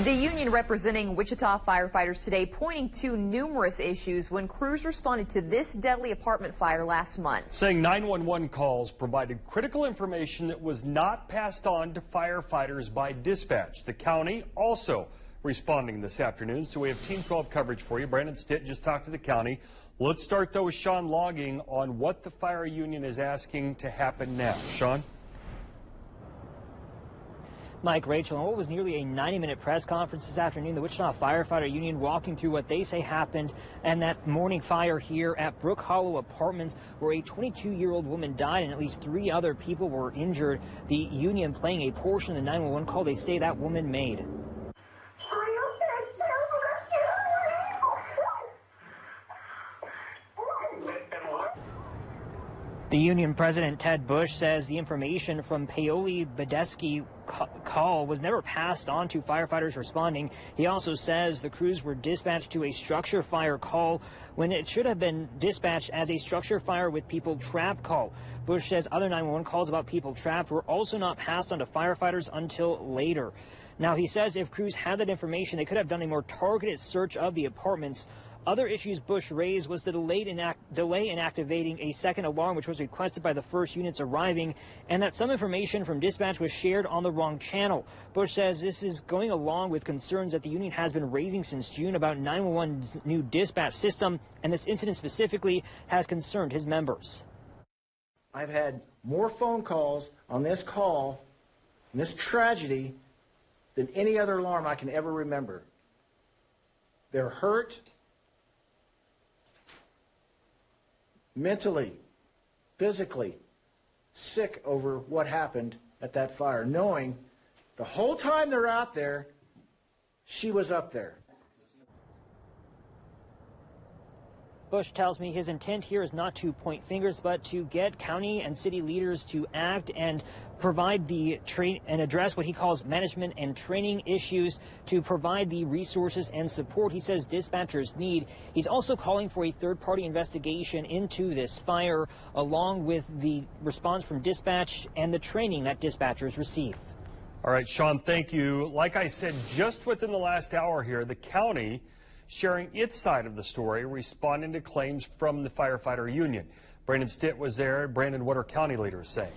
The union representing Wichita firefighters today pointing to numerous issues when crews responded to this deadly apartment fire last month. Saying 911 calls provided critical information that was not passed on to firefighters by dispatch. The county also responding this afternoon, so we have Team 12 coverage for you. Brandon Stitt just talked to the county. Let's start, though, with Sean logging on what the fire union is asking to happen now. Sean? Mike, Rachel, and what was nearly a 90-minute press conference this afternoon, the Wichita Firefighter Union walking through what they say happened and that morning fire here at Brook Hollow Apartments where a 22-year-old woman died and at least 3 other people were injured. The union playing a portion of the 911 call they say that woman made. The union president, Ted Bush, says the information from Paoli Badesky call was never passed on to firefighters responding. He also says the crews were dispatched to a structure fire call when it should have been dispatched as a structure fire with people trapped call. Bush says other 911 calls about people trapped were also not passed on to firefighters until later. Now, he says if crews had that information, they could have done a more targeted search of the apartments. Other issues Bush raised was the delay in activating a second alarm, which was requested by the first units arriving, and that some information from dispatch was shared on the wrong channel. Bush says this is going along with concerns that the union has been raising since June about 911's new dispatch system, and this incident specifically has concerned his members. I've had more phone calls on this call, and this tragedy, than any other alarm I can ever remember. They're hurt. Mentally, physically sick over what happened at that fire, knowing the whole time they're out there, she was up there. Bush tells me his intent here is not to point fingers, but to get county and city leaders to act and provide the and address what he calls management and training issues to provide the resources and support he says dispatchers need. He's also calling for a third-party investigation into this fire, along with the response from dispatch and the training that dispatchers receive. All right, Sean, thank you. Like I said, just within the last hour here, the county sharing its side of the story, responding to claims from the firefighter union. Brandon Stitt was there. Brandon, what are county leaders saying?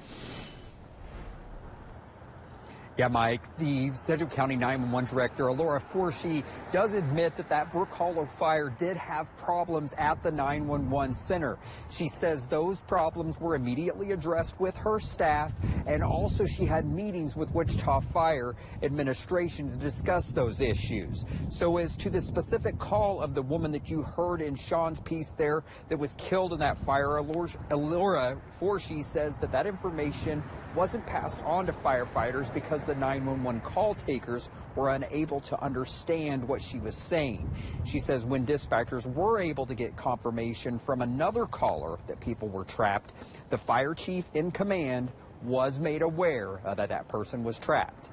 Yeah, Mike, the Central County 911 Director, Alora Forshee, does admit that that Brook Hollow fire did have problems at the 911 center. She says those problems were immediately addressed with her staff, and also she had meetings with Wichita Fire Administration to discuss those issues. So as to the specific call of the woman that you heard in Sean's piece there that was killed in that fire, Alora Forshee says that that information wasn't passed on to firefighters because the 911 call takers were unable to understand what she was saying. She says when dispatchers were able to get confirmation from another caller that people were trapped, the fire chief in command was made aware that that person was trapped.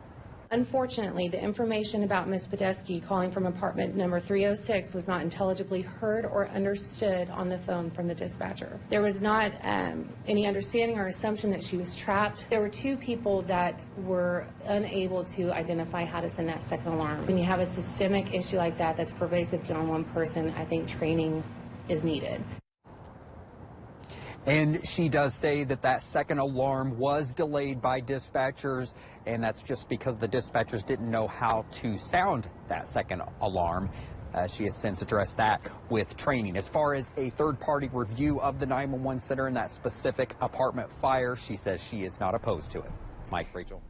Unfortunately, the information about Ms. Badesky calling from apartment number 306 was not intelligibly heard or understood on the phone from the dispatcher. There was not any understanding or assumption that she was trapped. There were 2 people that were unable to identify how to send that second alarm. When you have a systemic issue like that that's pervasive beyond one person, I think training is needed. And she does say that that second alarm was delayed by dispatchers, and that's just because the dispatchers didn't know how to sound that second alarm. She has since addressed that with training. As far as a third-party review of the 911 center and that specific apartment fire, she says she is not opposed to it. Mike, Rachel.